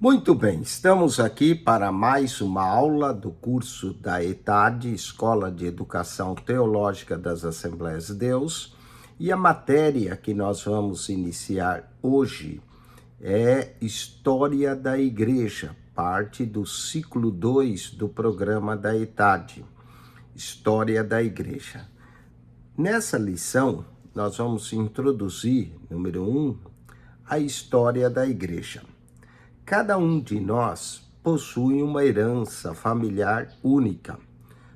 Muito bem, estamos aqui para mais uma aula do curso da ETAD, Escola de Educação Teológica das Assembleias de Deus, e a matéria que nós vamos iniciar hoje é História da Igreja, parte do ciclo 2 do programa da ETAD, História da Igreja. Nessa lição, nós vamos introduzir, número 1, a história da Igreja. Cada um de nós possui uma herança familiar única.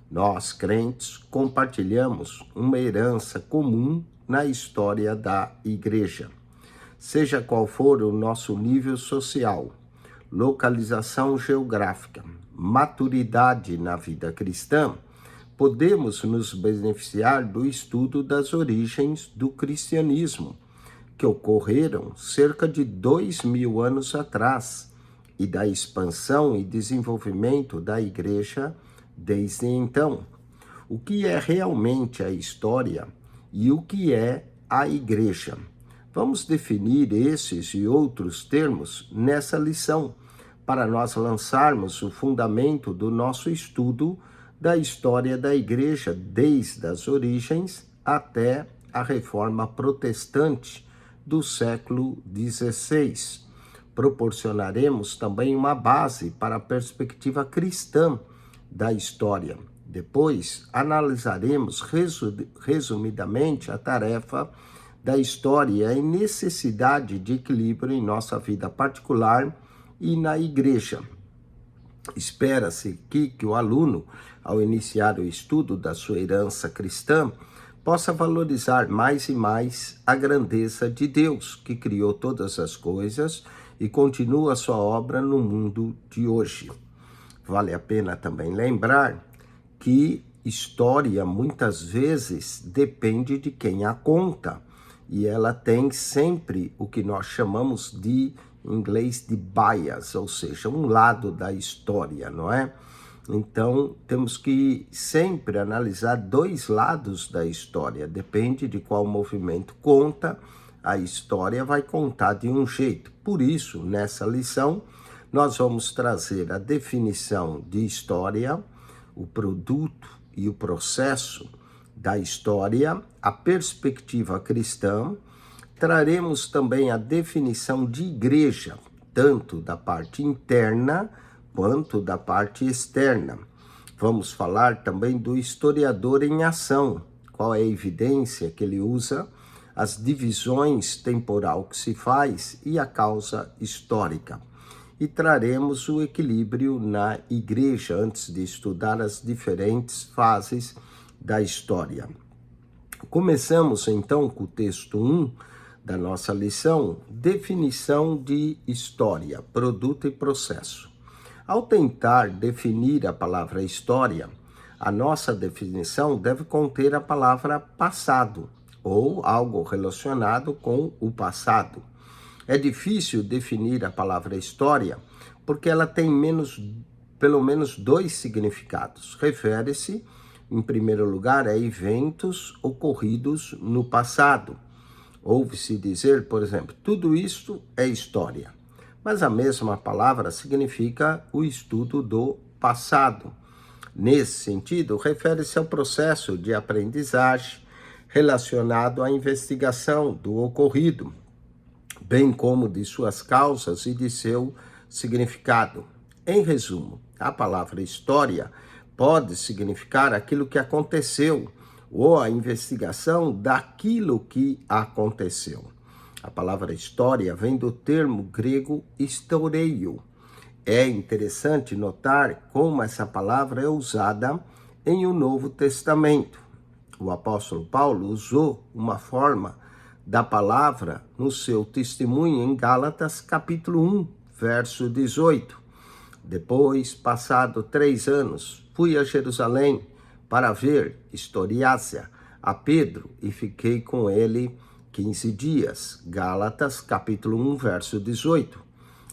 Nós, crentes, compartilhamos uma herança comum na história da Igreja. Seja qual for o nosso nível social, localização geográfica, maturidade na vida cristã, podemos nos beneficiar do estudo das origens do cristianismo, que ocorreram cerca de 2000 anos atrás, e da expansão e desenvolvimento da Igreja desde então. O que é realmente a história e o que é a Igreja? Vamos definir esses e outros termos nessa lição, para nós lançarmos o fundamento do nosso estudo da história da Igreja, desde as origens até a Reforma Protestante do século XVI. Proporcionaremos também uma base para a perspectiva cristã da história. Depois, analisaremos resumidamente a tarefa da história e a necessidade de equilíbrio em nossa vida particular e na igreja. Espera-se que o aluno, ao iniciar o estudo da sua herança cristã, possa valorizar mais e mais a grandeza de Deus, que criou todas as coisas e continua a sua obra no mundo de hoje. Vale a pena também lembrar que história muitas vezes depende de quem a conta, e ela tem sempre o que nós chamamos de, em inglês, de bias, ou seja, um lado da história, não é? Então, temos que sempre analisar dois lados da história. Depende de qual movimento conta, a história vai contar de um jeito. Por isso, nessa lição, nós vamos trazer a definição de história, o produto e o processo da história, a perspectiva cristã. Traremos também a definição de igreja, tanto da parte interna quanto da parte externa. Vamos falar também do historiador em ação, qual é a evidência que ele usa, as divisões temporal que se faz e a causa histórica. E traremos o equilíbrio na igreja, antes de estudar as diferentes fases da história. Começamos então com o texto 1 da nossa lição, definição de história, produto e processo. Ao tentar definir a palavra história, a nossa definição deve conter a palavra passado, ou algo relacionado com o passado. É difícil definir a palavra história porque ela tem pelo menos dois significados. Refere-se, em primeiro lugar, a eventos ocorridos no passado. Ouve-se dizer, por exemplo, tudo isto é história. Mas a mesma palavra significa o estudo do passado. Nesse sentido, refere-se ao processo de aprendizagem relacionado à investigação do ocorrido, bem como de suas causas e de seu significado. Em resumo, a palavra história pode significar aquilo que aconteceu ou a investigação daquilo que aconteceu. A palavra história vem do termo grego historieio. É interessante notar como essa palavra é usada em o Novo Testamento. O apóstolo Paulo usou uma forma da palavra no seu testemunho em Gálatas capítulo 1, verso 18. Depois, passado 3 anos, fui a Jerusalém para ver, historiácia, a Pedro e fiquei com ele 15 dias. Gálatas capítulo 1, verso 18.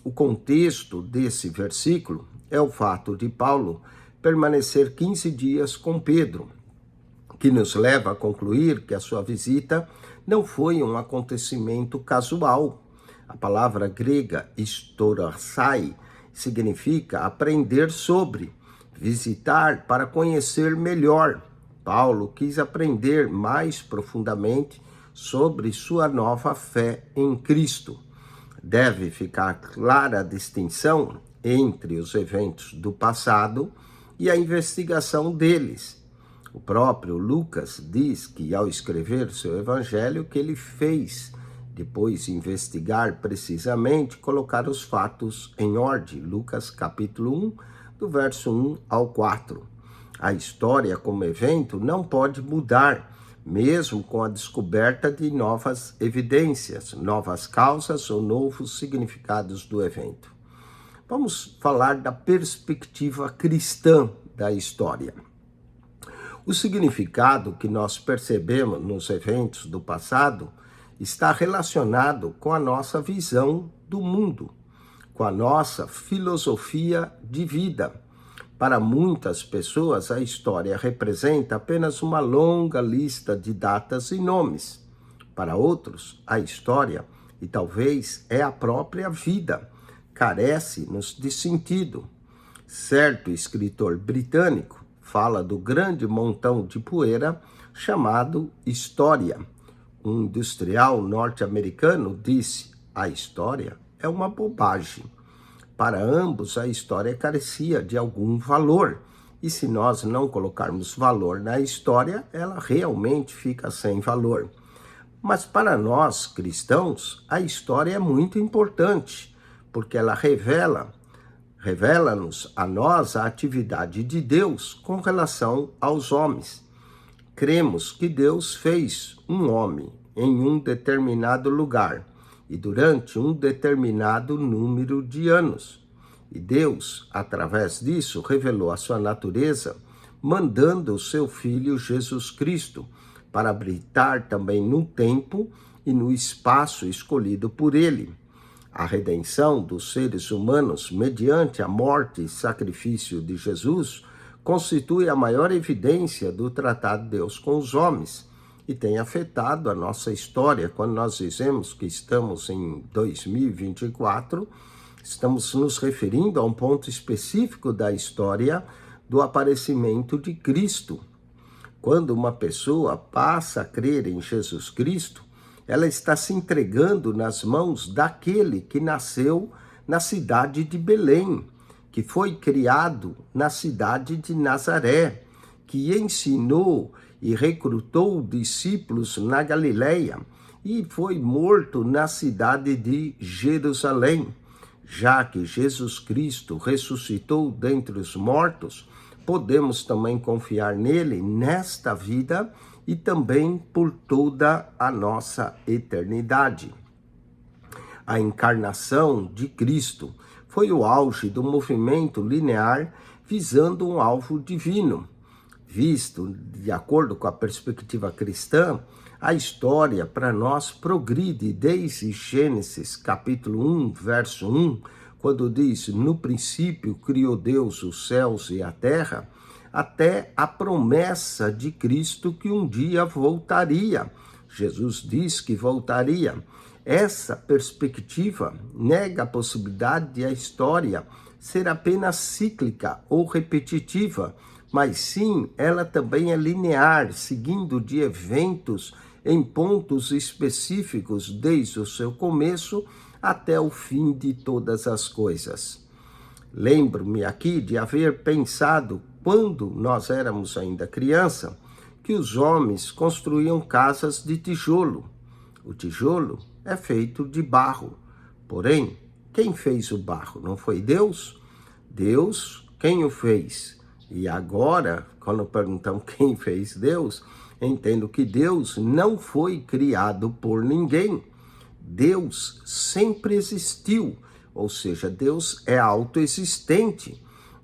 O contexto desse versículo é o fato de Paulo permanecer 15 dias com Pedro, que nos leva a concluir que a sua visita não foi um acontecimento casual. A palavra grega historassai significa aprender sobre, visitar para conhecer melhor. Paulo quis aprender mais profundamente sobre sua nova fé em Cristo. Deve ficar clara a distinção entre os eventos do passado e a investigação deles. O próprio Lucas diz que, ao escrever seu evangelho, que ele fez, depois de investigar precisamente, colocar os fatos em ordem. Lucas capítulo 1, do verso 1 ao 4. A história como evento não pode mudar, mesmo com a descoberta de novas evidências, novas causas ou novos significados do evento. Vamos falar da perspectiva cristã da história. O significado que nós percebemos nos eventos do passado está relacionado com a nossa visão do mundo, com a nossa filosofia de vida. Para muitas pessoas, a história representa apenas uma longa lista de datas e nomes. Para outros, a história, e talvez é a própria vida, carece-nos de sentido. Certo escritor britânico fala do grande montão de poeira chamado história. Um industrial norte-americano disse: a história é uma bobagem. Para ambos, a história carecia de algum valor. E se nós não colocarmos valor na história, ela realmente fica sem valor. Mas para nós, cristãos, a história é muito importante, porque ela revela-nos a nós a atividade de Deus com relação aos homens. Cremos que Deus fez um homem em um determinado lugar e durante um determinado número de anos. E Deus, através disso, revelou a sua natureza, mandando o seu Filho Jesus Cristo para habitar também no tempo e no espaço escolhido por ele. A redenção dos seres humanos mediante a morte e sacrifício de Jesus constitui a maior evidência do tratado de Deus com os homens e tem afetado a nossa história. Quando nós dizemos que estamos em 2024, estamos nos referindo a um ponto específico da história do aparecimento de Cristo. Quando uma pessoa passa a crer em Jesus Cristo, ela está se entregando nas mãos daquele que nasceu na cidade de Belém, que foi criado na cidade de Nazaré, que ensinou e recrutou discípulos na Galileia e foi morto na cidade de Jerusalém. Já que Jesus Cristo ressuscitou dentre os mortos, podemos também confiar nele nesta vida e também por toda a nossa eternidade. A encarnação de Cristo foi o auge do movimento linear visando um alvo divino. Visto de acordo com a perspectiva cristã, a história para nós progride desde Gênesis capítulo 1, verso 1, quando diz: no princípio criou Deus os céus e a terra, até a promessa de Cristo que um dia voltaria. Jesus diz que voltaria. Essa perspectiva nega a possibilidade de a história ser apenas cíclica ou repetitiva, mas sim, ela também é linear, seguindo de eventos em pontos específicos desde o seu começo até o fim de todas as coisas. Lembro-me aqui de haver pensado, quando nós éramos ainda criança, que os homens construíam casas de tijolo. O tijolo é feito de barro. Porém, quem fez o barro? Não foi Deus? Deus, quem o fez? E agora, quando perguntamos quem fez Deus, entendo que Deus não foi criado por ninguém. Deus sempre existiu, ou seja, Deus é autoexistente.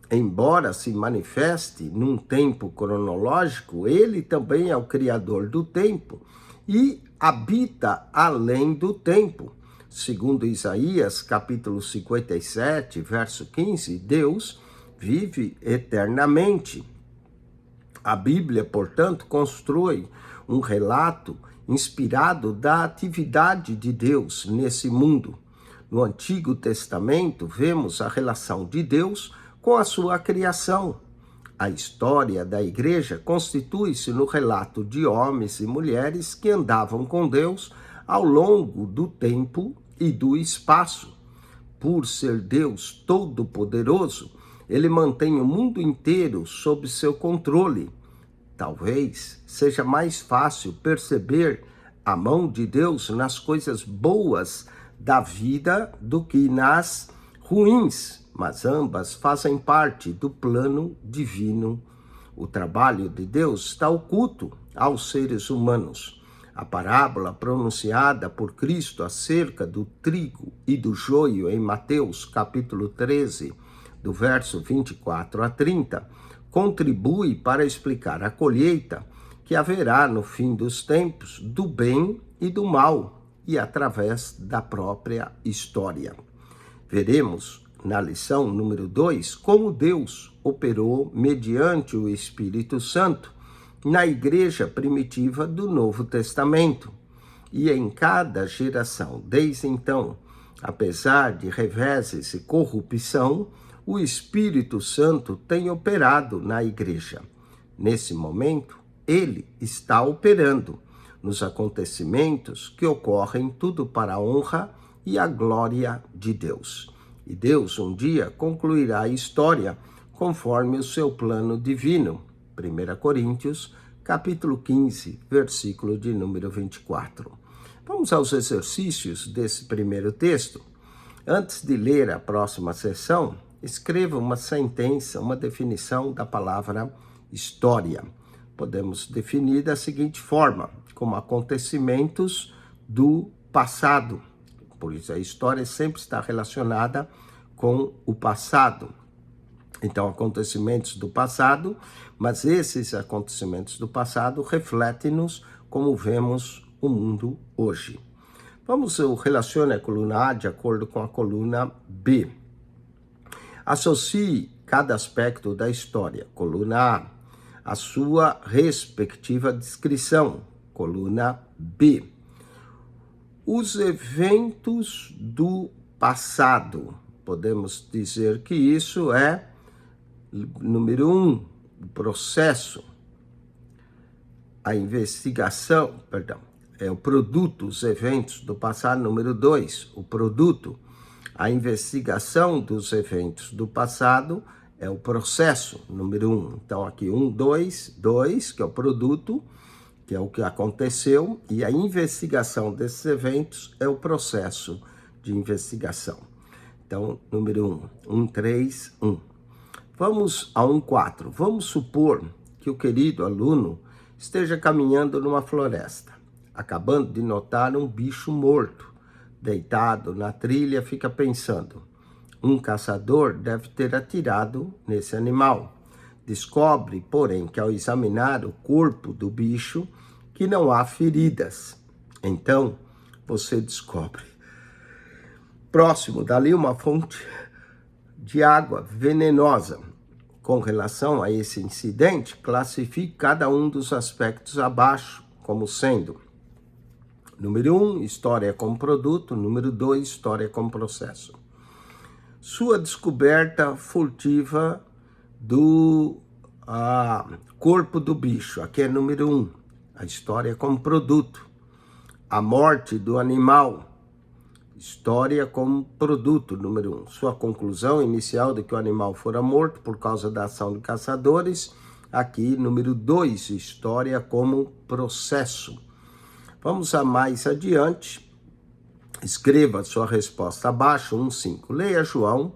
Embora se manifeste num tempo cronológico, ele também é o criador do tempo e habita além do tempo. Segundo Isaías, capítulo 57, verso 15, Deus vive eternamente. A Bíblia, portanto, constrói um relato inspirado da atividade de Deus nesse mundo. No Antigo Testamento, vemos a relação de Deus com a sua criação. A história da igreja constitui-se no relato de homens e mulheres que andavam com Deus ao longo do tempo e do espaço. Por ser Deus todo-poderoso, ele mantém o mundo inteiro sob seu controle. Talvez seja mais fácil perceber a mão de Deus nas coisas boas da vida do que nas ruins, mas ambas fazem parte do plano divino. O trabalho de Deus está oculto aos seres humanos. A parábola pronunciada por Cristo acerca do trigo e do joio em Mateus capítulo 13, do verso 24 a 30, contribui para explicar a colheita que haverá no fim dos tempos do bem e do mal, e através da própria história. Veremos na lição número 2 como Deus operou mediante o Espírito Santo na igreja primitiva do Novo Testamento. E em cada geração, desde então, apesar de reveses e corrupção, o Espírito Santo tem operado na igreja. Nesse momento, ele está operando nos acontecimentos que ocorrem tudo para a honra e a glória de Deus. E Deus um dia concluirá a história conforme o seu plano divino. 1 Coríntios, capítulo 15, versículo de número 24. Vamos aos exercícios desse primeiro texto. Antes de ler a próxima sessão, escreva uma sentença, uma definição da palavra história. Podemos definir da seguinte forma, como acontecimentos do passado. Por isso, a história sempre está relacionada com o passado. Então, acontecimentos do passado, mas esses acontecimentos do passado refletem-nos como vemos o mundo hoje. Vamos relacionar a coluna A de acordo com a coluna B. Associe cada aspecto da história, coluna A, a sua respectiva descrição, coluna B. Os eventos do passado, podemos dizer que isso é, número 1, o processo, a investigação, é o produto, os eventos do passado. Número 2, o produto, a investigação dos eventos do passado é o processo, número 1. Então aqui 1, 2, que é o produto, que é o que aconteceu, e a investigação desses eventos é o processo de investigação. Então, número 1, 3, 1. Vamos a 1, 4. Vamos supor que o querido aluno esteja caminhando numa floresta, acabando de notar um bicho morto. Deitado na trilha, fica pensando, um caçador deve ter atirado nesse animal. Descobre, porém, que ao examinar o corpo do bicho, que não há feridas. Então, você descobre, próximo dali, uma fonte de água venenosa. Com relação a esse incidente, classifique cada um dos aspectos abaixo como sendo: número 1, história como produto. Número 2, história como processo. Sua descoberta furtiva do corpo do bicho. Aqui é número 1, a história como produto. A morte do animal. História como produto, número 1. Sua conclusão inicial de que o animal fora morto por causa da ação de caçadores. Aqui, número 2, história como processo. Vamos a mais adiante. Escreva sua resposta abaixo, 1:5. Leia João,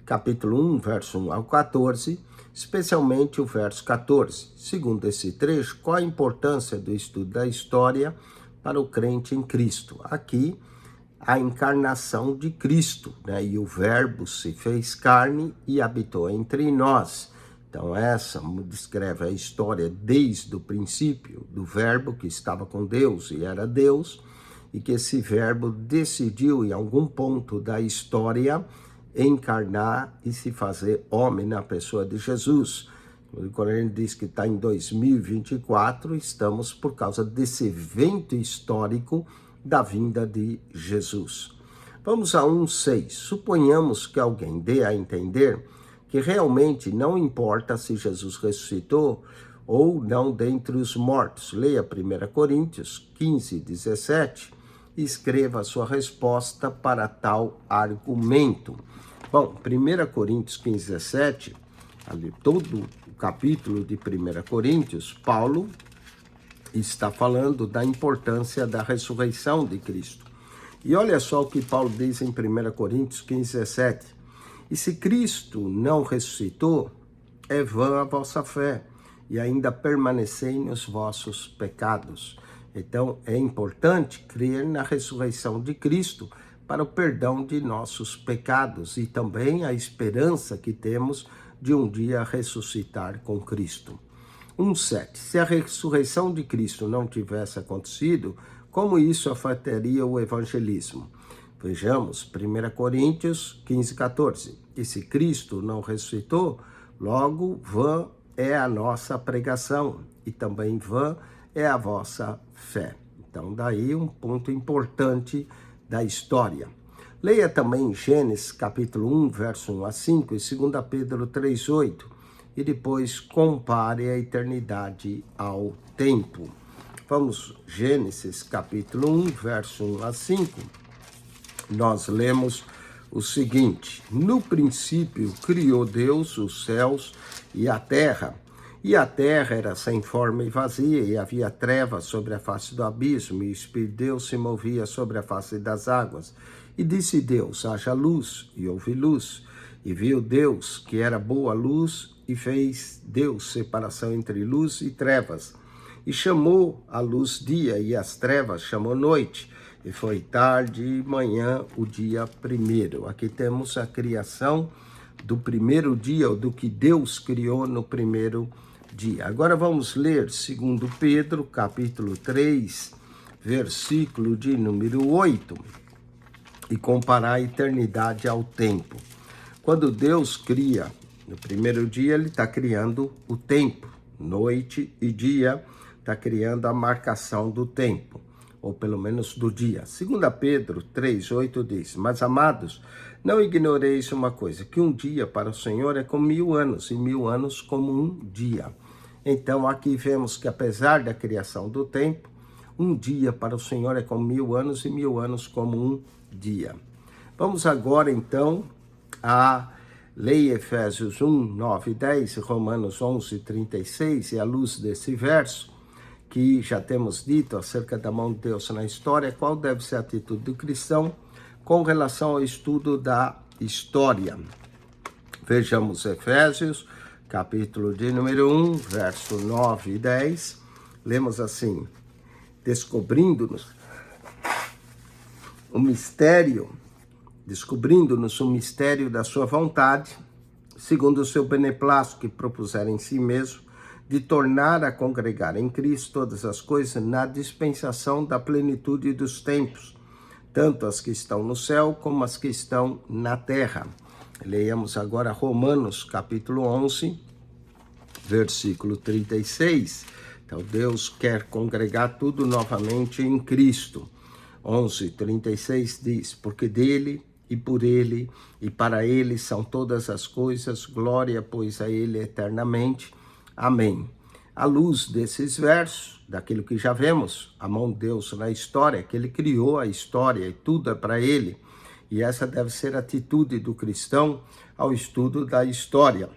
capítulo 1, verso 1 ao 14, especialmente o verso 14. Segundo esse trecho, qual a importância do estudo da história para o crente em Cristo? Aqui, a encarnação de Cristo, né? E o verbo se fez carne e habitou entre nós. Então essa descreve a história desde o princípio do verbo que estava com Deus e era Deus, e que esse verbo decidiu em algum ponto da história encarnar e se fazer homem na pessoa de Jesus. Quando a gente diz que está em 2024, estamos por causa desse evento histórico da vinda de Jesus. Vamos a 1,6. Suponhamos que alguém dê a entender que realmente não importa se Jesus ressuscitou ou não dentre os mortos. Leia 1 Coríntios 15, 17 e escreva a sua resposta para tal argumento. Bom, 1 Coríntios 15, 17, ali todo o capítulo de 1 Coríntios, Paulo está falando da importância da ressurreição de Cristo. E olha só o que Paulo diz em 1 Coríntios 15, 17. E se Cristo não ressuscitou, é vã a vossa fé, e ainda permanecei nos vossos pecados. Então, é importante crer na ressurreição de Cristo para o perdão de nossos pecados e também a esperança que temos de um dia ressuscitar com Cristo. 1,7. Se a ressurreição de Cristo não tivesse acontecido, como isso afetaria o evangelismo? Vejamos, 1 Coríntios 15, 14. E se Cristo não ressuscitou, logo vã é a nossa pregação, e também vã é a vossa fé. Então, daí um ponto importante da história. Leia também Gênesis capítulo 1, verso 1 a 5, e 2 Pedro 3, 8, e depois compare a eternidade ao tempo. Vamos, Gênesis capítulo 1, verso 1 a 5, nós lemos o seguinte: no princípio criou Deus os céus e a terra era sem forma e vazia, e havia trevas sobre a face do abismo, e o Espírito de Deus se movia sobre a face das águas. E disse Deus: haja luz, e houve luz. E viu Deus que era boa a luz, e fez Deus separação entre luz e trevas. E chamou a luz dia, e as trevas chamou noite. E foi tarde e manhã o dia primeiro. Aqui temos a criação do primeiro dia, ou do que Deus criou no primeiro dia. Agora vamos ler 2 Pedro, capítulo 3, versículo de número 8, e comparar a eternidade ao tempo. Quando Deus cria, no primeiro dia, ele está criando o tempo. Noite e dia, está criando a marcação do tempo, ou pelo menos do dia. 2 Pedro 3, 8 diz: mas, amados, não ignoreis uma coisa, que um dia para o Senhor é como 1000 anos, e 1000 anos como um dia. Então, aqui vemos que, apesar da criação do tempo, um dia para o Senhor é como 1000 anos, e 1000 anos como um dia. Vamos agora, então, a lei Efésios 1, 9 e 10, Romanos 11, 36, e à luz desse verso, que já temos dito acerca da mão de Deus na história, qual deve ser a atitude do cristão com relação ao estudo da história. Vejamos Efésios, capítulo de número 1, verso 9 e 10. Lemos assim: descobrindo-nos o mistério da sua vontade, segundo o seu beneplácito que propusera em si mesmo, de tornar a congregar em Cristo todas as coisas na dispensação da plenitude dos tempos, tanto as que estão no céu como as que estão na terra. Leiamos agora Romanos capítulo 11, versículo 36. Então Deus quer congregar tudo novamente em Cristo. 11, 36 diz: porque dele e por ele e para ele são todas as coisas, glória pois a ele eternamente. Amém. À luz desses versos, daquilo que já vemos, a mão de Deus na história, que ele criou a história e tudo é para ele, e essa deve ser a atitude do cristão ao estudo da história,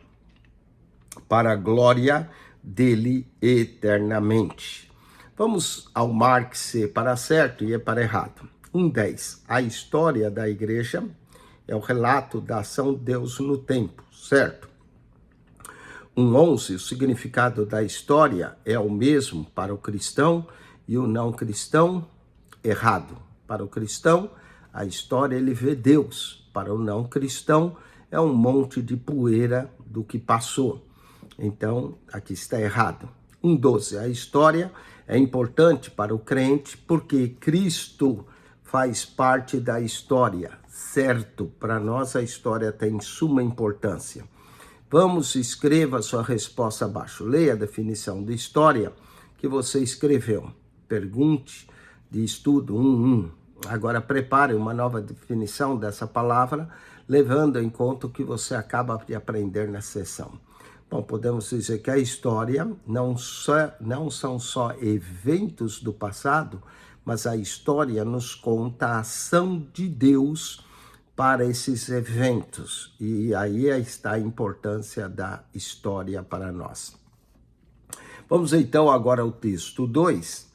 para a glória dele eternamente. Vamos ao Marx para certo e é para errado. 1,10. A história da igreja é o relato da ação de Deus no tempo, certo? 1,11. O significado da história é o mesmo para o cristão e o não cristão, errado. Para o cristão, a história ele vê Deus. Para o não cristão, é um monte de poeira do que passou. Então, aqui está errado. 1,12. A história é importante para o crente porque Cristo faz parte da história, certo? Para nós a história tem suma importância. Vamos, escreva sua resposta abaixo. Leia a definição de história que você escreveu. Pergunte de estudo 1.1. Agora prepare uma nova definição dessa palavra, levando em conta o que você acaba de aprender nessa sessão. Bom, podemos dizer que a história não são só eventos do passado, mas a história nos conta a ação de Deus para esses eventos. E aí está a importância da história para nós. Vamos então agora ao texto 2,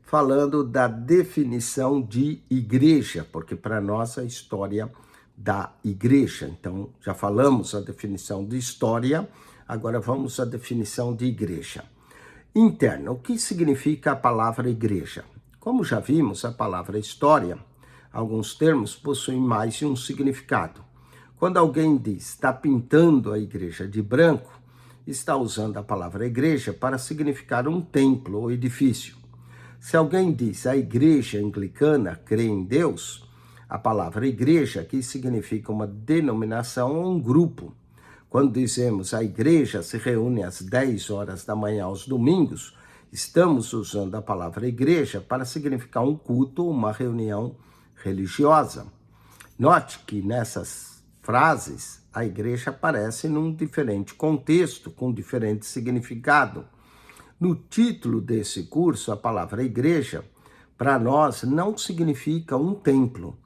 falando da definição de igreja, porque para nós a história da igreja. Então, já falamos a definição de história, agora vamos à definição de igreja. Interna, o que significa a palavra igreja? Como já vimos, a palavra história, alguns termos possuem mais de um significado. Quando alguém diz está pintando a igreja de branco, está usando a palavra igreja para significar um templo ou edifício. Se alguém diz a igreja anglicana crê em Deus, a palavra igreja aqui significa uma denominação ou um grupo. Quando dizemos a igreja se reúne às 10 horas da manhã aos domingos, estamos usando a palavra igreja para significar um culto ou uma reunião religiosa. Note que nessas frases a igreja aparece num diferente contexto, com diferente significado. No título desse curso, a palavra igreja, para nós, não significa um templo,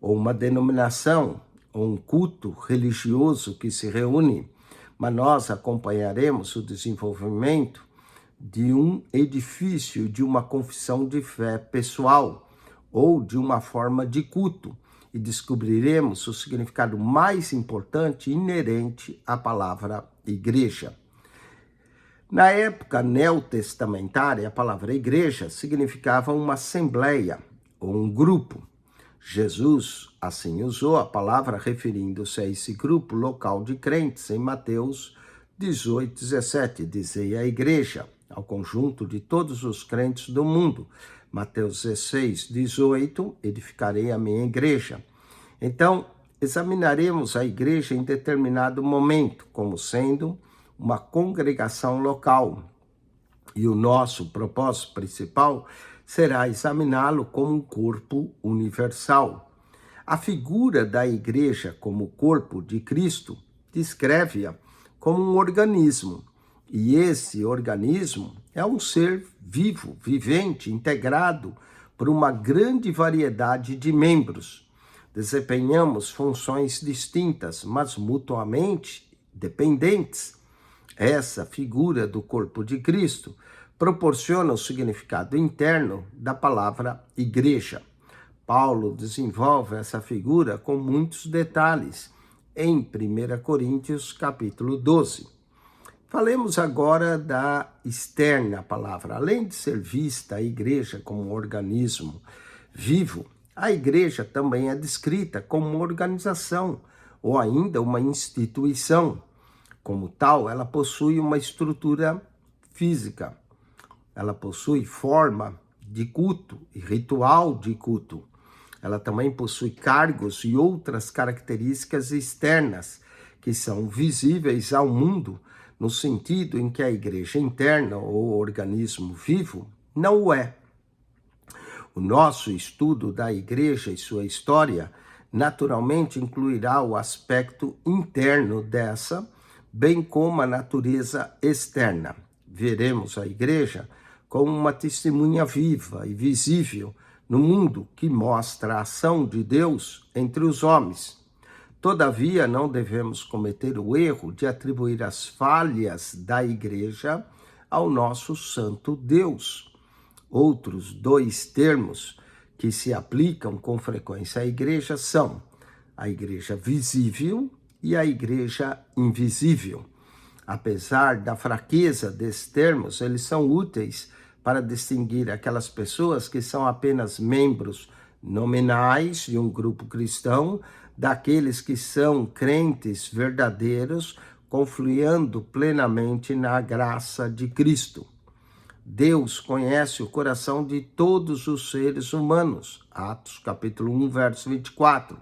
ou uma denominação, ou um culto religioso que se reúne, mas nós acompanharemos o desenvolvimento de um edifício, de uma confissão de fé pessoal, ou de uma forma de culto, e descobriremos o significado mais importante inerente à palavra igreja. Na época neotestamentária, a palavra igreja significava uma assembleia ou um grupo. Jesus, assim, usou a palavra referindo-se a esse grupo local de crentes em Mateus 18:17. Dizei à igreja, ao conjunto de todos os crentes do mundo. Mateus 16:18, edificarei a minha igreja. Então, examinaremos a igreja em determinado momento, como sendo uma congregação local. E o nosso propósito principal será examiná-lo como um corpo universal. A figura da igreja como corpo de Cristo descreve-a como um organismo. E esse organismo é um ser vivo, vivente, integrado por uma grande variedade de membros. Desempenhamos funções distintas, mas mutuamente dependentes. Essa figura do corpo de Cristo proporciona o significado interno da palavra igreja. Paulo desenvolve essa figura com muitos detalhes em 1 Coríntios capítulo 12. Falemos agora da externa palavra. Além de ser vista a igreja como um organismo vivo, a igreja também é descrita como uma organização ou ainda uma instituição. Como tal, ela possui uma estrutura física, ela possui forma de culto e ritual de culto. Ela também possui cargos e outras características externas que são visíveis ao mundo, no sentido em que a igreja interna ou organismo vivo não o é. O nosso estudo da igreja e sua história naturalmente incluirá o aspecto interno dessa, bem como a natureza externa. Veremos a igreja como uma testemunha viva e visível no mundo que mostra a ação de Deus entre os homens. Todavia, não devemos cometer o erro de atribuir as falhas da igreja ao nosso santo Deus. Outros dois termos que se aplicam com frequência à igreja são a igreja visível e a igreja invisível. Apesar da fraqueza desses termos, eles são úteis para distinguir aquelas pessoas que são apenas membros nominais de um grupo cristão, daqueles que são crentes verdadeiros, confluindo plenamente na graça de Cristo. Deus conhece o coração de todos os seres humanos. Atos capítulo 1, verso 24.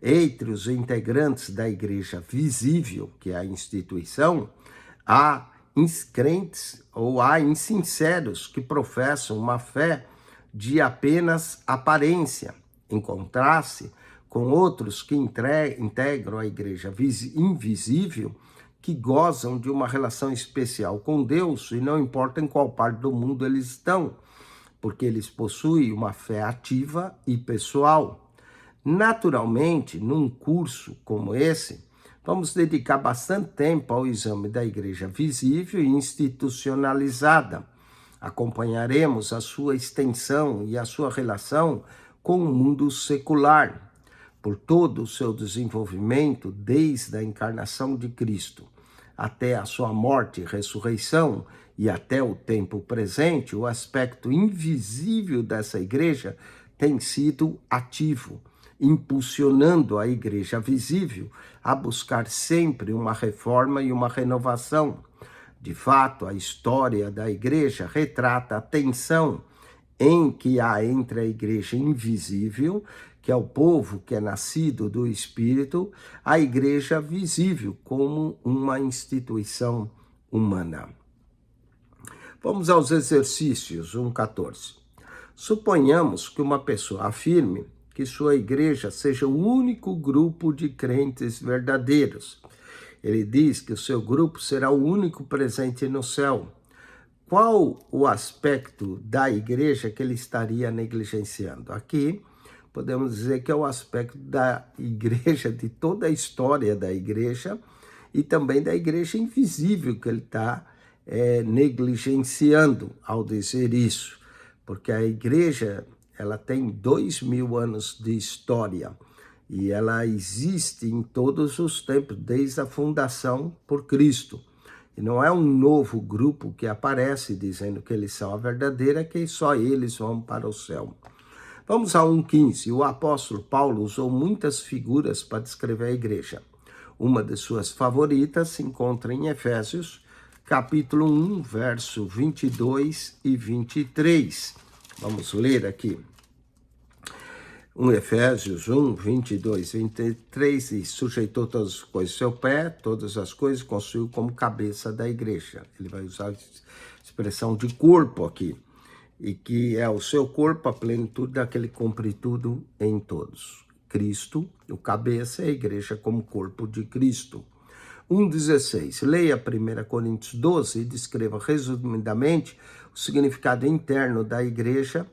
Entre os integrantes da igreja visível, que é a instituição, há crentes ou há insinceros que professam uma fé de apenas aparência. em contraste com outros que integram a igreja invisível, que gozam de uma relação especial com Deus, e não importa em qual parte do mundo eles estão, porque eles possuem uma fé ativa e pessoal. Naturalmente, num curso como esse, vamos dedicar bastante tempo ao exame da igreja visível e institucionalizada. Acompanharemos a sua extensão e a sua relação com o mundo secular, por todo o seu desenvolvimento, desde a encarnação de Cristo até a sua morte e ressurreição e até o tempo presente. O aspecto invisível dessa igreja tem sido ativo, impulsionando a igreja visível a buscar sempre uma reforma e uma renovação. De fato, a história da igreja retrata a tensão em que há entre a igreja invisível, que é o povo que é nascido do Espírito, a igreja visível como uma instituição humana. Vamos aos exercícios 1:14. Suponhamos que uma pessoa afirme que sua igreja seja o único grupo de crentes verdadeiros. Ele diz que o seu grupo será o único presente no céu. Qual o aspecto da igreja que ele estaria negligenciando? Aqui podemos dizer que é o aspecto da igreja, de toda a história da igreja, e também da igreja invisível que ele está negligenciando ao dizer isso, porque a igreja ela tem 2000 anos de história e ela existe em todos os tempos, desde a fundação por Cristo. E não é um novo grupo que aparece dizendo que eles são a verdadeira, que só eles vão para o céu. Vamos a 1:15. O apóstolo Paulo usou muitas figuras para descrever a igreja. Uma de suas favoritas se encontra em Efésios, capítulo 1, verso 22 e 23. Vamos ler aqui. Efésios 1, 22, 23, diz: sujeitou todas as coisas ao seu pé, todas as coisas construiu como cabeça da igreja. Ele vai usar a expressão de corpo aqui, e que é o seu corpo, a plenitude daquele cumpre tudo em todos. Cristo, o cabeça, é a igreja como corpo de Cristo. 1:16. Leia 1 Coríntios 12 e descreva resumidamente o significado interno da igreja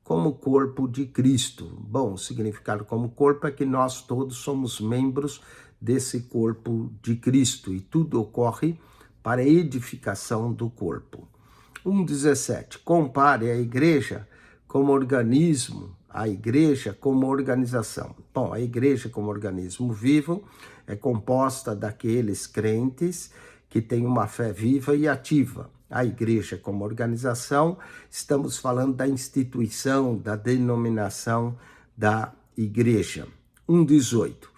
como corpo de Cristo. Bom, o significado como corpo é que nós todos somos membros desse corpo de Cristo e tudo ocorre para a edificação do corpo. 1:17. Compare a igreja como organismo, a igreja como organização. Bom, a igreja como organismo vivo é composta daqueles crentes que têm uma fé viva e ativa. A igreja como organização, estamos falando da instituição, da denominação da igreja. 1:18.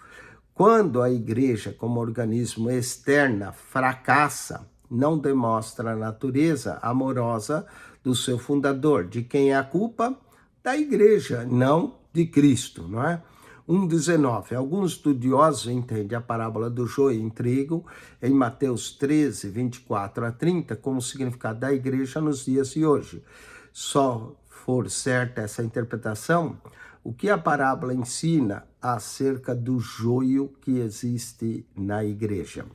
Quando a igreja como organismo externa fracassa, não demonstra a natureza amorosa do seu fundador. De quem é a culpa? Da igreja, não de Cristo, não é? 1:19. Alguns estudiosos entendem a parábola do joio e trigo em Mateus 13, 24 a 30 como significado da igreja nos dias de hoje. Só for certa essa interpretação, o que a parábola ensina acerca do joio que existe na igreja?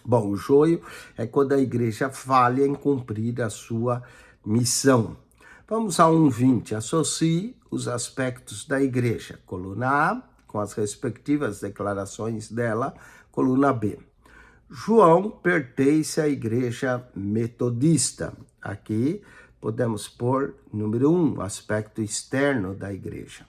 Bom, o joio é quando a igreja falha em cumprir a sua missão. Vamos a 1:20. Associe os aspectos da igreja. Coluna A, com as respectivas declarações dela. Coluna B. João pertence à igreja metodista. Aqui podemos pôr número 1, aspecto externo da igreja.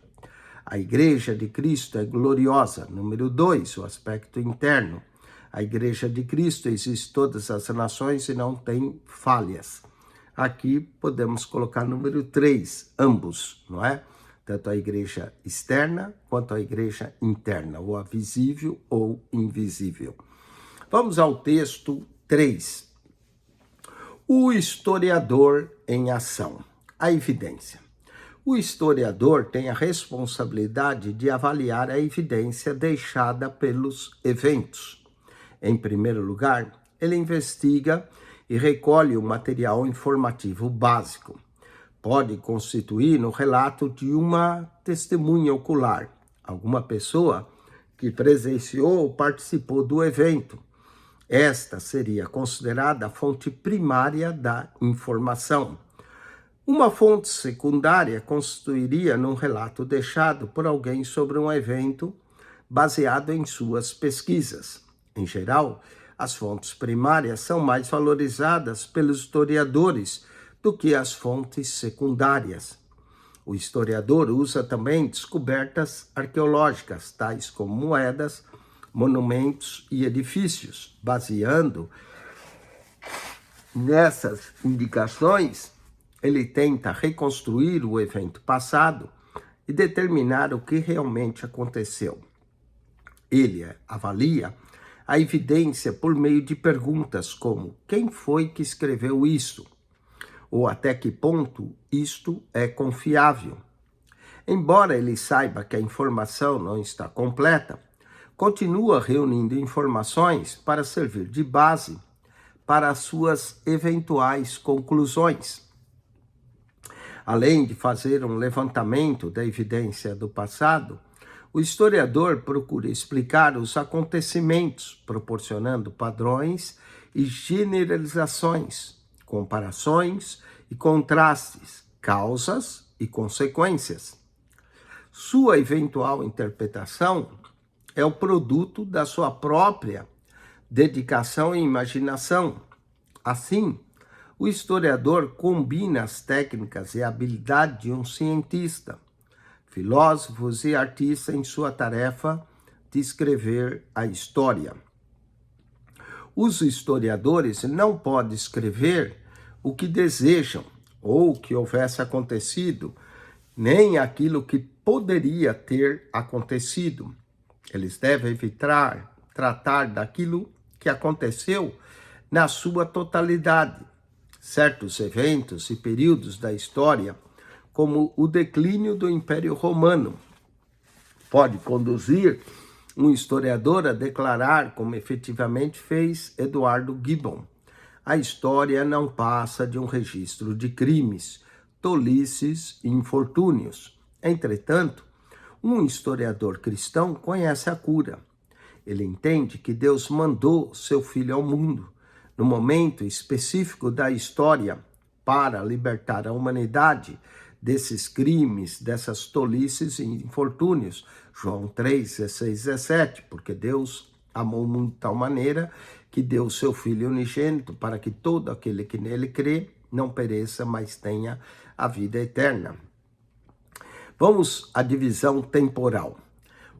A igreja de Cristo é gloriosa. Número 2, o aspecto interno. A igreja de Cristo existe em todas as nações e não tem falhas. Aqui podemos colocar número 3, ambos, não é? Tanto a igreja externa quanto a igreja interna, ou a visível ou invisível. Vamos ao texto 3. O historiador em ação. A evidência. O historiador tem a responsabilidade de avaliar a evidência deixada pelos eventos. Em primeiro lugar, ele investiga e recolhe o material informativo básico. pode constituir no relato de uma testemunha ocular, alguma pessoa que presenciou ou participou do evento. Esta seria considerada a fonte primária da informação. Uma fonte secundária constituiria num relato deixado por alguém sobre um evento baseado em suas pesquisas. Em geral, as fontes primárias são mais valorizadas pelos historiadores do que as fontes secundárias. O historiador usa também descobertas arqueológicas, tais como moedas, monumentos e edifícios. Baseando nessas indicações, ele tenta reconstruir o evento passado e determinar o que realmente aconteceu. Ele avalia a evidência por meio de perguntas como: quem foi que escreveu isso? Ou até que ponto isto é confiável? Embora ele saiba que a informação não está completa, continua reunindo informações para servir de base para as suas eventuais conclusões. Além de fazer um levantamento da evidência do passado, o historiador procura explicar os acontecimentos, proporcionando padrões e generalizações, comparações e contrastes, causas e consequências. Sua eventual interpretação é o produto da sua própria dedicação e imaginação. Assim, o historiador combina as técnicas e a habilidade de um cientista, filósofos e artista em sua tarefa de escrever a história. Os historiadores não podem escrever o que desejam ou o que houvesse acontecido, nem aquilo que poderia ter acontecido. Eles devem evitar tratar daquilo que aconteceu na sua totalidade. Certos eventos e períodos da história, como o declínio do Império Romano, pode conduzir um historiador a declarar, como efetivamente fez Eduardo Gibbon: a história não passa de um registro de crimes, tolices e infortúnios. Entretanto, um historiador cristão conhece a cura. Ele entende que Deus mandou seu Filho ao mundo, no momento específico da história, para libertar a humanidade desses crimes, dessas tolices e infortúnios. João 3, 16, 17, porque Deus amou o mundo de tal maneira que deu seu Filho unigênito para que todo aquele que nele crê não pereça, mas tenha a vida eterna. Vamos à divisão temporal.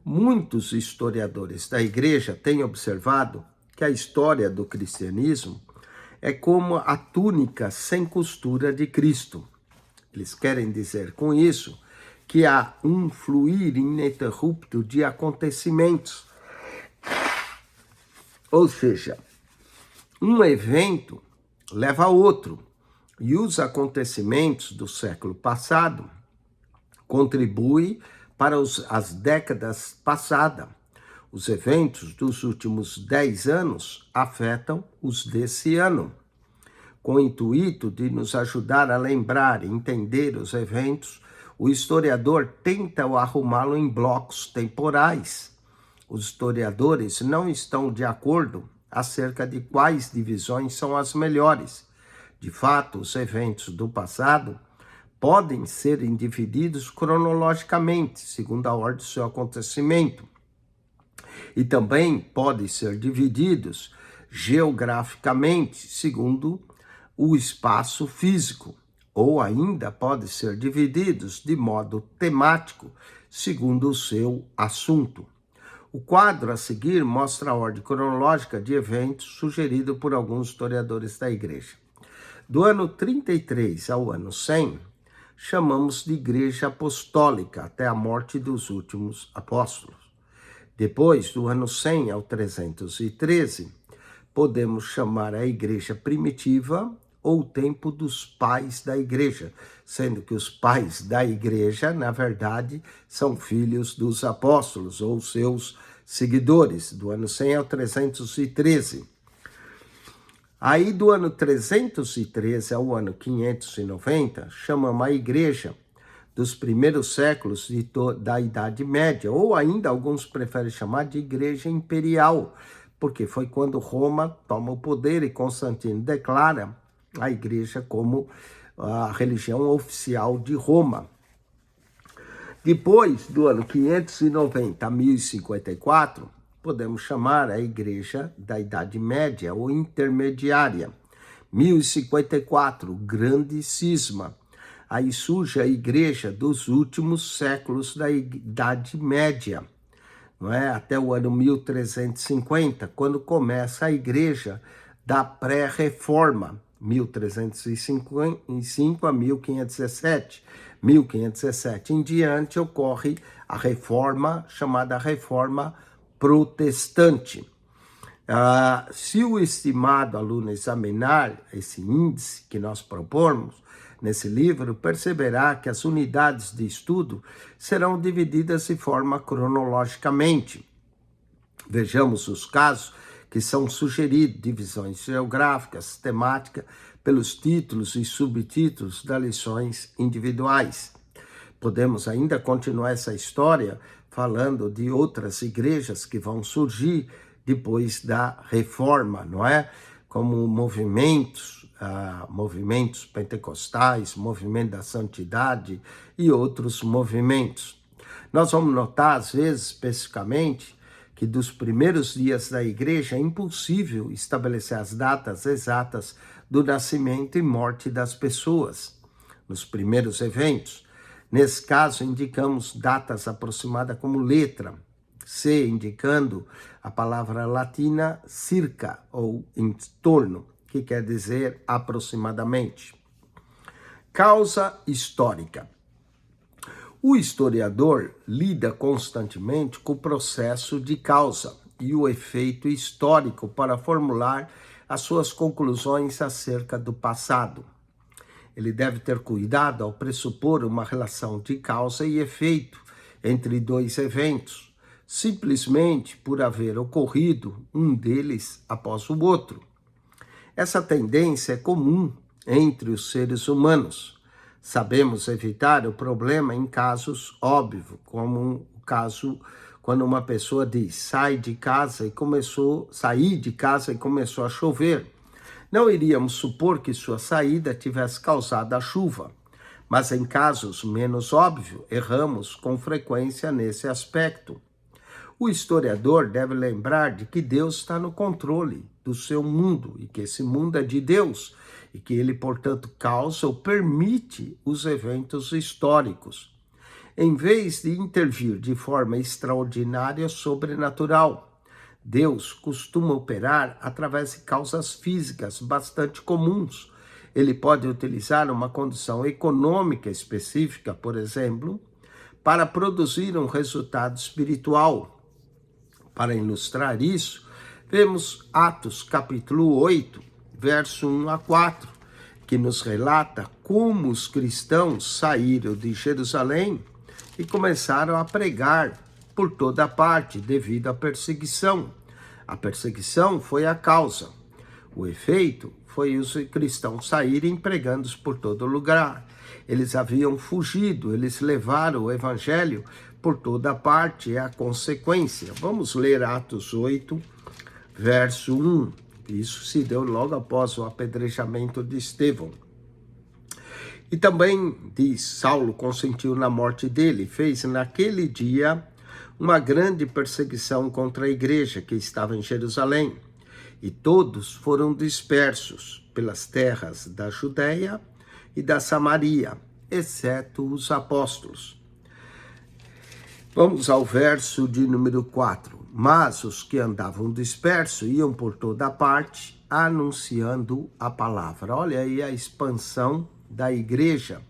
Muitos historiadores da igreja têm observado que a história do cristianismo é como a túnica sem costura de Cristo. Eles querem dizer com isso que há um fluir ininterrupto de acontecimentos. Ou seja, um evento leva a outro, e os acontecimentos do século passado contribuem para as décadas passadas. Os eventos dos últimos 10 anos afetam os desse ano. Com o intuito de nos ajudar a lembrar e entender os eventos, o historiador tenta arrumá-lo em blocos temporais. Os historiadores não estão de acordo acerca de quais divisões são as melhores. De fato, os eventos do passado podem ser divididos cronologicamente, segundo a ordem do seu acontecimento, e também podem ser divididos geograficamente, segundo o espaço físico, ou ainda podem ser divididos de modo temático, segundo o seu assunto. O quadro a seguir mostra a ordem cronológica de eventos sugerido por alguns historiadores da igreja. Do ano 33 ao ano 100, chamamos de Igreja Apostólica, até a morte dos últimos apóstolos. Depois, do ano 100 ao 313, podemos chamar a Igreja Primitiva ou o tempo dos pais da igreja, sendo que os pais da igreja, na verdade, são filhos dos apóstolos ou seus seguidores, do ano 100 ao 313. Aí do ano 313 ao ano 590, chamamos a igreja dos primeiros séculos da Idade Média, ou ainda alguns preferem chamar de Igreja Imperial, porque foi quando Roma toma o poder e Constantino declara a igreja como a religião oficial de Roma. Depois do ano 590 a 1054, podemos chamar a igreja da Idade Média ou intermediária. 1054, grande cisma. Aí surge a igreja dos últimos séculos da Idade Média, não é? Até o ano 1350, quando começa a igreja da pré-reforma, 1305 a 1517. 1517 em diante ocorre a reforma, chamada Reforma Protestante. Se o estimado aluno examinar esse índice que nós propomos nesse livro, perceberá que as unidades de estudo serão divididas de forma cronologicamente. Vejamos os casos que são sugeridos, divisões geográficas, temáticas, pelos títulos e subtítulos das lições individuais. Podemos ainda continuar essa história falando de outras igrejas que vão surgir depois da reforma, não é? Como movimentos pentecostais, movimento da santidade e outros movimentos. Nós vamos notar, às vezes, especificamente, que dos primeiros dias da igreja é impossível estabelecer as datas exatas do nascimento e morte das pessoas, nos primeiros eventos. Nesse caso, indicamos datas aproximadas como letra, C, indicando a palavra latina circa, ou em torno, que quer dizer aproximadamente. Causa histórica. O historiador lida constantemente com o processo de causa e o efeito histórico para formular as suas conclusões acerca do passado. Ele deve ter cuidado ao pressupor uma relação de causa e efeito entre dois eventos, simplesmente por haver ocorrido um deles após o outro. Essa tendência é comum entre os seres humanos. Sabemos evitar o problema em casos óbvios, como o caso quando uma pessoa diz saí de casa e começou a chover. Não iríamos supor que sua saída tivesse causado a chuva, mas em casos menos óbvios, erramos com frequência nesse aspecto. O historiador deve lembrar de que Deus está no controle do seu mundo e que esse mundo é de Deus e que ele, portanto, causa ou permite os eventos históricos, em vez de intervir de forma extraordinária sobrenatural. Deus costuma operar através de causas físicas bastante comuns. Ele pode utilizar uma condição econômica específica, por exemplo, para produzir um resultado espiritual. Para ilustrar isso, vemos Atos capítulo 8, verso 1 a 4, que nos relata como os cristãos saíram de Jerusalém e começaram a pregar por toda parte devido à perseguição. A perseguição foi a causa. O efeito foi os cristãos saírem pregando por todo lugar. Eles haviam fugido, eles levaram o evangelho por toda parte, é a consequência. Vamos ler Atos 8, verso 1. Isso se deu logo após o apedrejamento de Estevão. E também diz, Saulo consentiu na morte dele, fez naquele dia uma grande perseguição contra a igreja que estava em Jerusalém, e todos foram dispersos pelas terras da Judéia e da Samaria, exceto os apóstolos. Vamos ao verso de número 4. Mas os que andavam dispersos iam por toda parte, anunciando a palavra. Olha aí a expansão da igreja,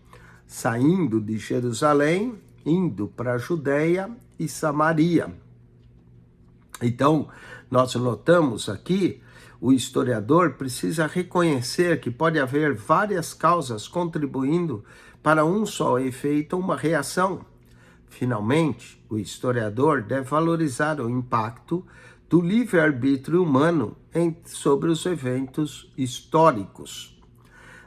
saindo de Jerusalém, indo para a Judéia e Samaria. Então, nós notamos aqui, o historiador precisa reconhecer que pode haver várias causas contribuindo para um só efeito ou uma reação. Finalmente, o historiador deve valorizar o impacto do livre-arbítrio humano sobre os eventos históricos.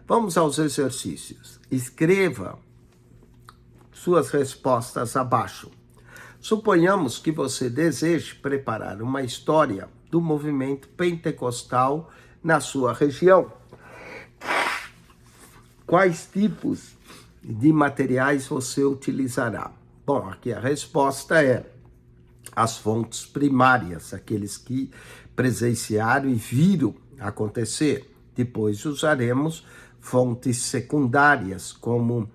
Vamos aos exercícios. Escreva suas respostas abaixo. Suponhamos que você deseje preparar uma história do movimento pentecostal na sua região. Quais tipos de materiais você utilizará? Bom, aqui a resposta é as fontes primárias, aqueles que presenciaram e viram acontecer. Depois usaremos fontes secundárias, como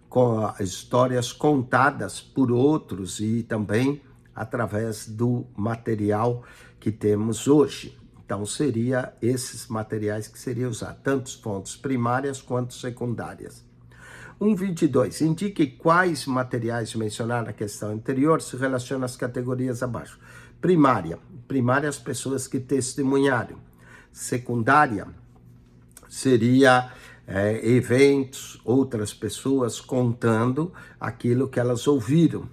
com histórias contadas por outros e também através do material que temos hoje. Então, seria esses materiais que seriam usados, tanto fontes primárias quanto secundárias. 1.22. Indique quais materiais mencionados na questão anterior se relacionam às categorias abaixo. Primária. Primária, as pessoas que testemunharam. Secundária seria eventos, outras pessoas contando aquilo que elas ouviram.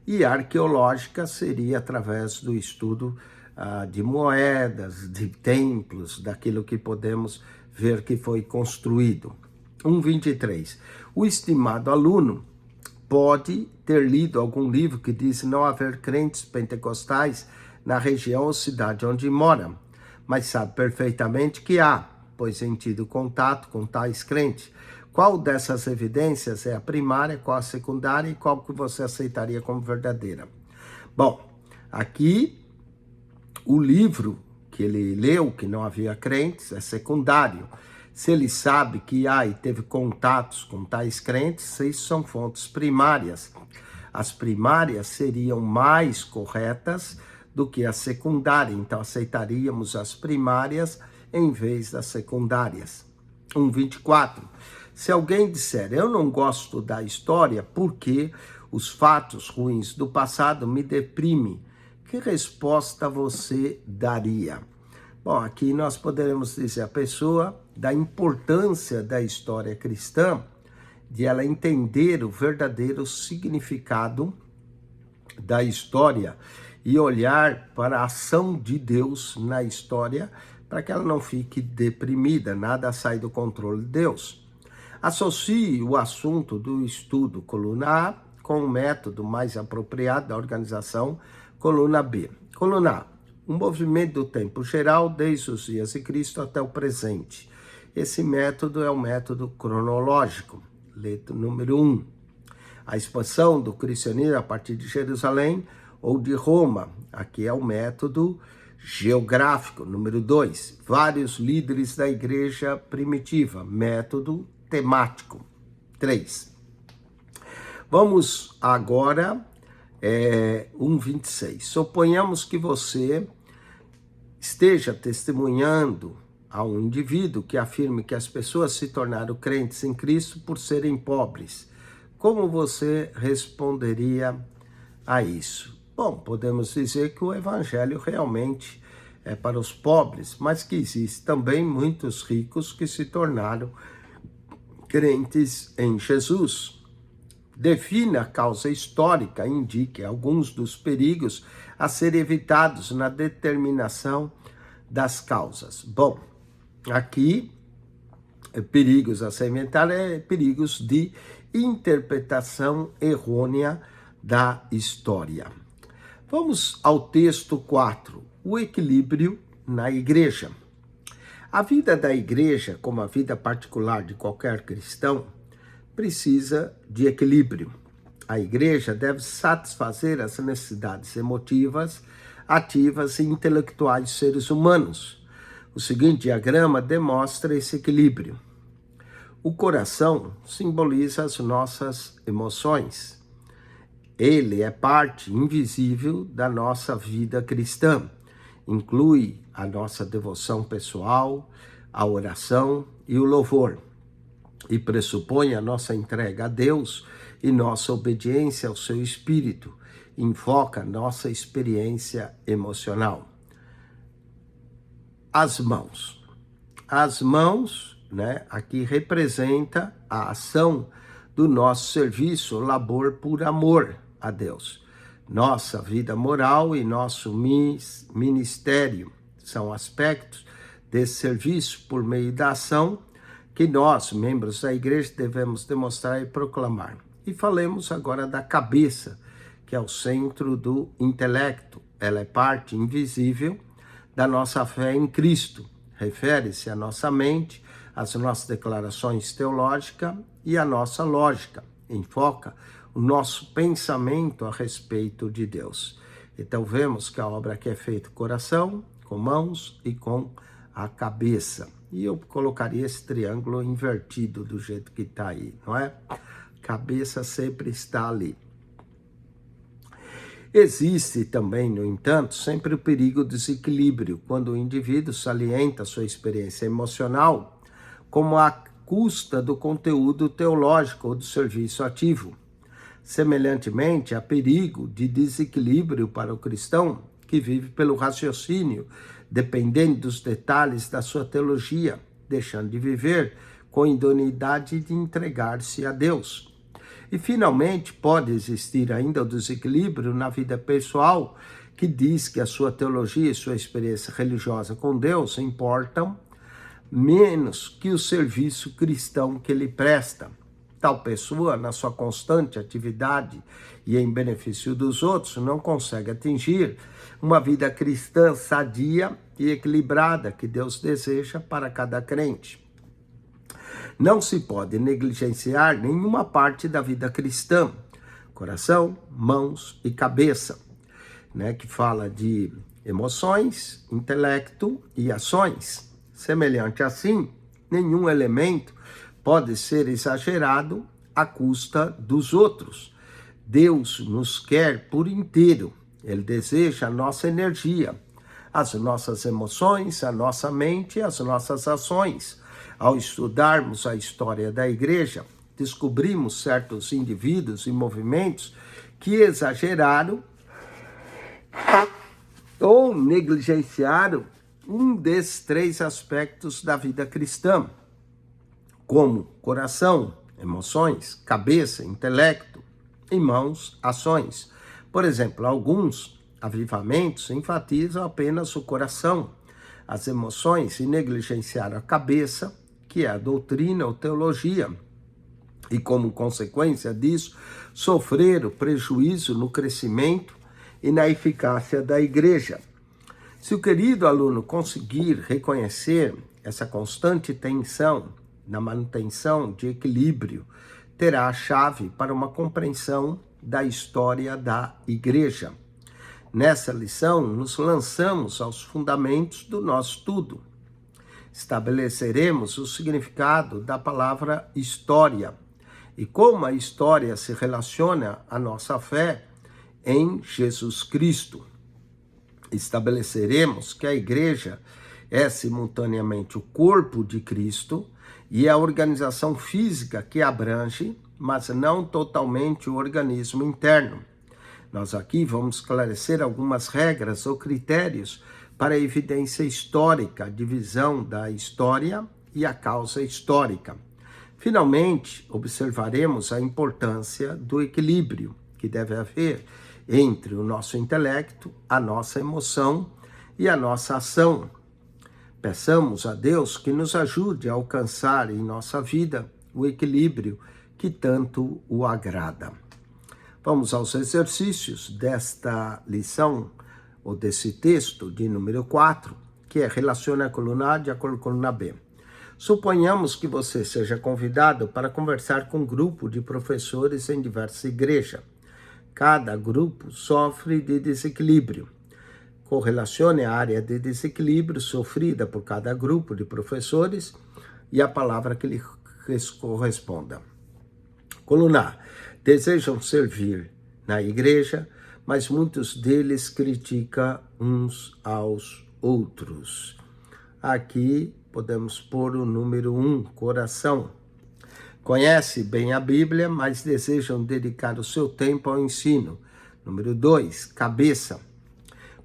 E arqueológica seria através do estudo de moedas, de templos, daquilo que podemos ver que foi construído. 1.23. O estimado aluno pode ter lido algum livro que diz não haver crentes pentecostais na região ou cidade onde mora, mas sabe perfeitamente que há, pois tem tido contato com tais crentes. Qual dessas evidências é a primária, qual a secundária e qual que você aceitaria como verdadeira? Bom, aqui o livro que ele leu, que não havia crentes, é secundário. Se ele sabe que há e teve contatos com tais crentes, isso são fontes primárias. As primárias seriam mais corretas do que as secundárias, então aceitaríamos as primárias em vez das secundárias. 1.24. Se alguém disser, eu não gosto da história porque os fatos ruins do passado me deprimem, que resposta você daria? Bom, aqui nós poderemos dizer a pessoa da importância da história cristã, de ela entender o verdadeiro significado da história e olhar para a ação de Deus na história, para que ela não fique deprimida, nada sai do controle de Deus. Associe o assunto do estudo coluna A com o método mais apropriado da organização coluna B. Coluna A, um movimento do tempo geral desde os dias de Cristo até o presente. Esse método é o método cronológico, letra número 1. A expansão do cristianismo a partir de Jerusalém ou de Roma, aqui é o método geográfico, número 2. Vários líderes da igreja primitiva, método temático, 3. Vamos agora, 1.26. Suponhamos que você esteja testemunhando a um indivíduo que afirme que as pessoas se tornaram crentes em Cristo por serem pobres. Como você responderia a isso? Bom, podemos dizer que o evangelho realmente é para os pobres, mas que existem também muitos ricos que se tornaram crentes em Jesus. Defina a causa histórica, indique alguns dos perigos a serem evitados na determinação das causas. Bom, aqui, perigos a ser inventados perigos de interpretação errônea da história. Vamos ao texto 4, o equilíbrio na igreja. A vida da igreja, como a vida particular de qualquer cristão, precisa de equilíbrio. A igreja deve satisfazer as necessidades emotivas, ativas e intelectuais dos seres humanos. O seguinte diagrama demonstra esse equilíbrio. O coração simboliza as nossas emoções. Ele é parte invisível da nossa vida cristã. Inclui a nossa devoção pessoal, a oração e o louvor. E pressupõe a nossa entrega a Deus e nossa obediência ao seu Espírito. Invoca nossa experiência emocional. As mãos. As mãos, aqui representa a ação do nosso serviço, labor por amor a Deus. nossa vida moral e nosso ministério. São aspectos desse serviço por meio da ação que nós, membros da igreja, devemos demonstrar e proclamar. E falemos agora da cabeça, que é o centro do intelecto. Ela é parte invisível da nossa fé em Cristo. Refere-se à nossa mente, às nossas declarações teológicas e à nossa lógica. Enfoca o nosso pensamento a respeito de Deus. Então vemos que a obra aqui é feita com o coração, com mãos e com a cabeça. E eu colocaria esse triângulo invertido do jeito que está aí, não é? Cabeça sempre está ali. Existe também, no entanto, sempre o perigo do desequilíbrio, quando o indivíduo salienta sua experiência emocional como à custa do conteúdo teológico ou do serviço ativo. Semelhantemente, há perigo de desequilíbrio para o cristão que vive pelo raciocínio, dependendo dos detalhes da sua teologia, deixando de viver com idoneidade de entregar-se a Deus. E, finalmente, pode existir ainda o desequilíbrio na vida pessoal, que diz que a sua teologia e sua experiência religiosa com Deus importam menos que o serviço cristão que ele presta. Tal pessoa, na sua constante atividade e em benefício dos outros, não consegue atingir uma vida cristã sadia e equilibrada que Deus deseja para cada crente. Não se pode negligenciar nenhuma parte da vida cristã, coração, mãos e cabeça, né, que fala de emoções, intelecto e ações. Semelhante assim, nenhum elemento pode ser exagerado à custa dos outros. Deus nos quer por inteiro. Ele deseja a nossa energia, as nossas emoções, a nossa mente e as nossas ações. Ao estudarmos a história da igreja, descobrimos certos indivíduos e movimentos que exageraram ou negligenciaram um desses três aspectos da vida cristã, como coração, emoções, cabeça, intelecto e mãos, ações. Por exemplo, alguns avivamentos enfatizam apenas o coração, as emoções e negligenciaram a cabeça, que é a doutrina ou teologia, e como consequência disso, sofreram prejuízo no crescimento e na eficácia da igreja. Se o querido aluno conseguir reconhecer essa constante tensão na manutenção de equilíbrio, terá a chave para uma compreensão da história da igreja. Nessa lição, nos lançamos aos fundamentos do nosso estudo. Estabeleceremos o significado da palavra história e como a história se relaciona à nossa fé em Jesus Cristo. Estabeleceremos que a igreja é simultaneamente o corpo de Cristo e a organização física que abrange, mas não totalmente o organismo interno. Nós aqui vamos esclarecer algumas regras ou critérios para a evidência histórica, a divisão da história e a causa histórica. Finalmente, observaremos a importância do equilíbrio que deve haver entre o nosso intelecto, a nossa emoção e a nossa ação. Peçamos a Deus que nos ajude a alcançar em nossa vida o equilíbrio que tanto o agrada. Vamos aos exercícios desta lição, ou desse texto de número 4, que é relacione a coluna A de acordo com a coluna B. Suponhamos que você seja convidado para conversar com um grupo de professores em diversas igrejas. Cada grupo sofre de desequilíbrio. Correlacione a área de desequilíbrio sofrida por cada grupo de professores e a palavra que lhe corresponda. Coluna A. Desejam servir na igreja, mas muitos deles criticam uns aos outros. Aqui podemos pôr o número 1, coração. Conhece bem a Bíblia, mas desejam dedicar o seu tempo ao ensino. Número 2, cabeça.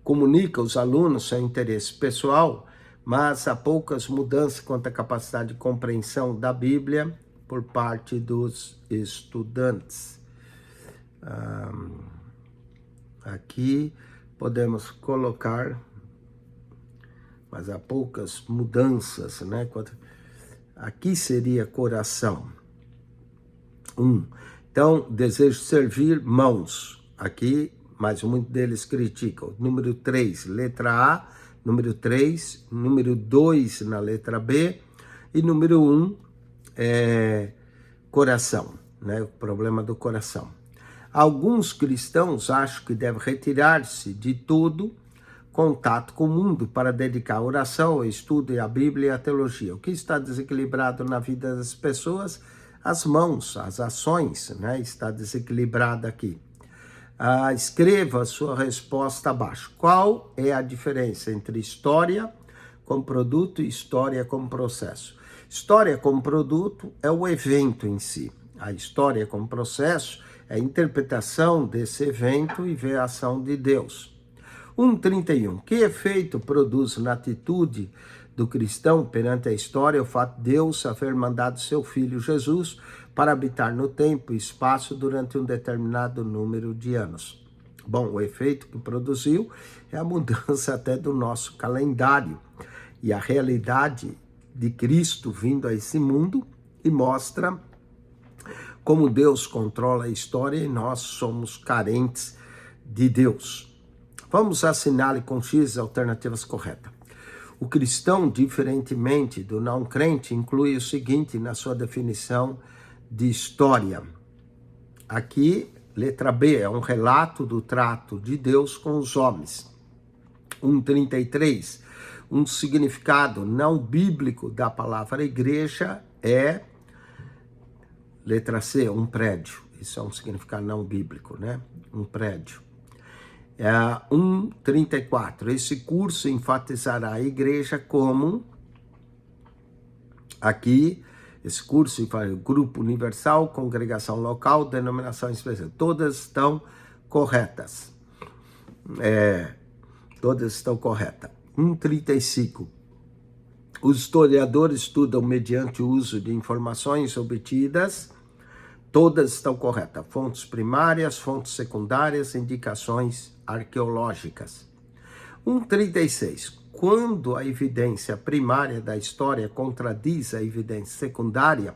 Comunica aos alunos seu interesse pessoal, mas há poucas mudanças quanto à capacidade de compreensão da Bíblia por parte dos estudantes. Aqui podemos colocar, mas há poucas mudanças, né? Aqui seria coração. Então, desejo servir, mãos. Aqui, mas muitos deles criticam. Número 3, letra A. Número 3, número 2 na letra B. E número 1, coração, né? O problema do coração. Alguns cristãos acham que deve retirar-se de todo contato com o mundo para dedicar a oração, ao estudo e a Bíblia e a teologia. O que está desequilibrado na vida das pessoas? As mãos, as ações, né? Está desequilibrada aqui. Escreva a sua resposta abaixo. Qual é a diferença entre história como produto e história como processo? História como produto é o evento em si. A história como processo é a interpretação desse evento e ver a ação de Deus. 1,31. Que efeito produz na atitude do cristão perante a história o fato de Deus haver mandado seu Filho Jesus para habitar no tempo e espaço durante um determinado número de anos? Bom, o efeito que produziu é a mudança até do nosso calendário e a realidade de Cristo vindo a esse mundo e mostra como Deus controla a história e nós somos carentes de Deus. Vamos assinar com X alternativas corretas. O cristão, diferentemente do não crente, inclui o seguinte na sua definição de história. Aqui, letra B, é um relato do trato de Deus com os homens. 1,33. Um significado não bíblico da palavra igreja é, letra C, um prédio. Isso é um significado não bíblico, né? Um prédio. 1,34. Esse curso enfatizará a igreja como, aqui, esse curso enfatizará grupo universal, congregação local, denominação especial. Todas estão corretas. Todas estão corretas. 1,35. Os historiadores estudam mediante o uso de informações obtidas. Todas estão corretas. Fontes primárias, fontes secundárias, indicações arqueológicas. 1,36. Quando a evidência primária da história contradiz a evidência secundária,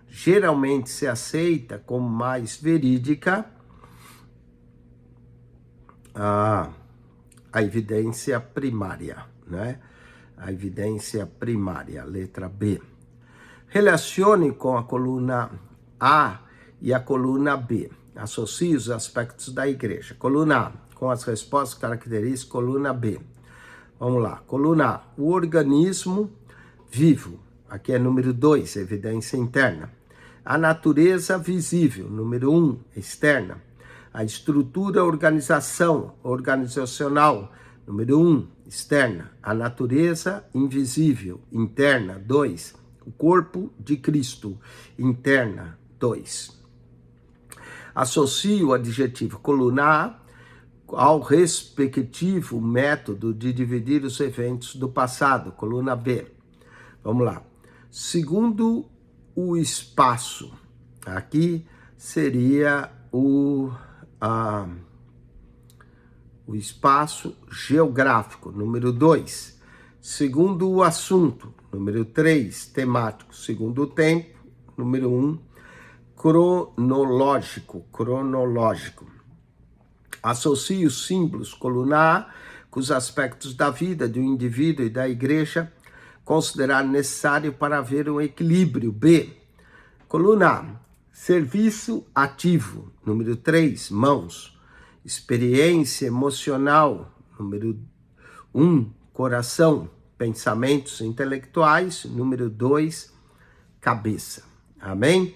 geralmente se aceita como mais verídica a evidência primária, né? A evidência primária, letra B. Relacione com a coluna A e a coluna B. Associe os aspectos da igreja. Coluna A, com as respostas características, coluna B. Vamos lá. Coluna A, o organismo vivo. Aqui é número 2, evidência interna. A natureza visível, número 1, externa. A estrutura organizacional, número 1, externa. A natureza invisível, interna, 2. O corpo de Cristo, interna, 2. Associe o adjetivo coluna A ao respectivo método de dividir os eventos do passado, coluna B. Vamos lá. Segundo o espaço, aqui seria o espaço geográfico, número 2. Segundo o assunto, número 3, temático. Segundo o tempo, número 1, cronológico. Associe os símbolos, coluna A, com os aspectos da vida do indivíduo e da igreja, considerado necessário para haver um equilíbrio. B, coluna A, serviço ativo. Número 3, mãos. Experiência emocional. Número 1, coração. Pensamentos intelectuais. Número 2, cabeça. Amém?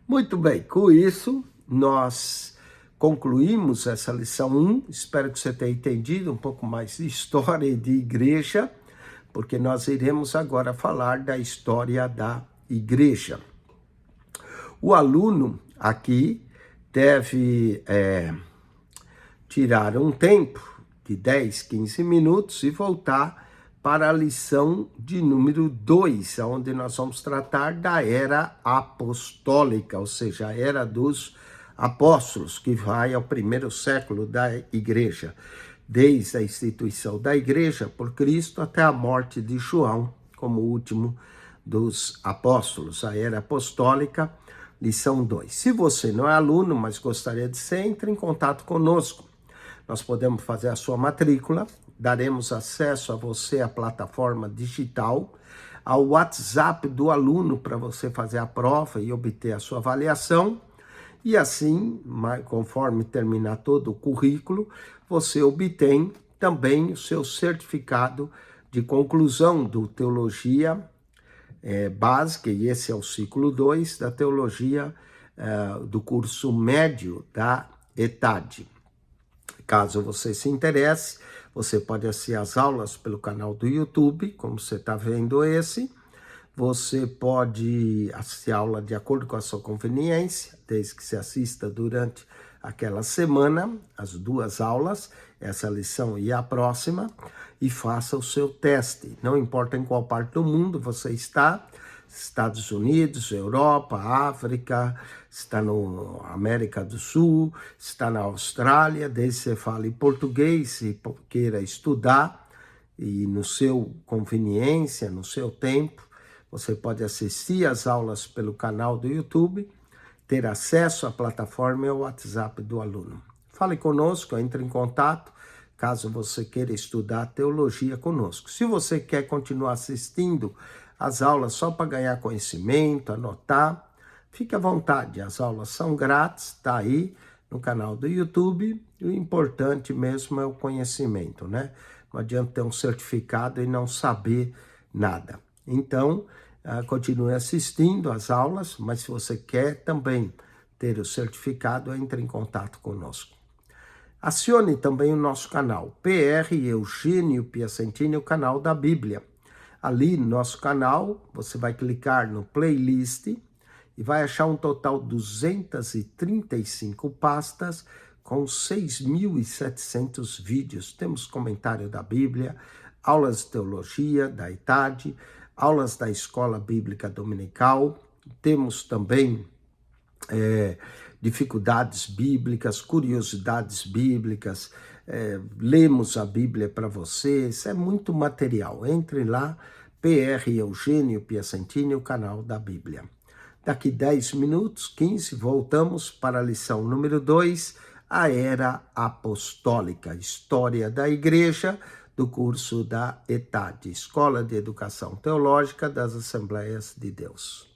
Muito bem, com isso nós concluímos essa lição 1. Espero que você tenha entendido um pouco mais de história e de igreja, porque nós iremos agora falar da história da igreja. O aluno aqui deve tirar um tempo de 10, 15 minutos e voltar para a lição de número 2, onde nós vamos tratar da era apostólica, ou seja, a era dos apóstolos, que vai ao primeiro século da igreja, desde a instituição da igreja por Cristo até a morte de João, como último dos apóstolos, a era apostólica, lição 2. Se você não é aluno, mas gostaria de ser, entre em contato conosco. Nós podemos fazer a sua matrícula, daremos acesso a você à plataforma digital, ao WhatsApp do aluno para você fazer a prova e obter a sua avaliação. E assim, conforme terminar todo o currículo, você obtém também o seu certificado de conclusão do Teologia Básica, e esse é o ciclo 2 da Teologia do curso médio da ETAD. Caso você se interesse, você pode assistir às aulas pelo canal do YouTube, como você está vendo esse. Você pode assistir a aula de acordo com a sua conveniência, desde que se assista durante aquela semana, as 2 aulas, essa lição e a próxima, e faça o seu teste. Não importa em qual parte do mundo você está, Estados Unidos, Europa, África, está na América do Sul, está na Austrália, desde que você fale português e queira estudar, e no seu conveniência, no seu tempo, você pode assistir às aulas pelo canal do YouTube, ter acesso à plataforma e ao WhatsApp do aluno. Fale conosco, entre em contato, caso você queira estudar teologia conosco. Se você quer continuar assistindo às aulas só para ganhar conhecimento, anotar, fique à vontade. As aulas são grátis, está aí no canal do YouTube. E o importante mesmo é o conhecimento, né? Não adianta ter um certificado e não saber nada. Então, continue assistindo às aulas, mas se você quer também ter o certificado, entre em contato conosco. Acione também o nosso canal, PR Eugênio Piacentini, o canal da Bíblia. Ali no nosso canal, você vai clicar no playlist e vai achar um total de 235 pastas com 6.700 vídeos. Temos comentário da Bíblia, aulas de teologia da ETAD, aulas da Escola Bíblica Dominical, temos também dificuldades bíblicas, curiosidades bíblicas, lemos a Bíblia para vocês, é muito material. Entre lá, PR Eugênio Piacentini, o canal da Bíblia. Daqui 10 minutos, 15, voltamos para a lição número 2, a Era Apostólica, História da Igreja, do curso da ETAD, Escola de Educação Teológica das Assembleias de Deus.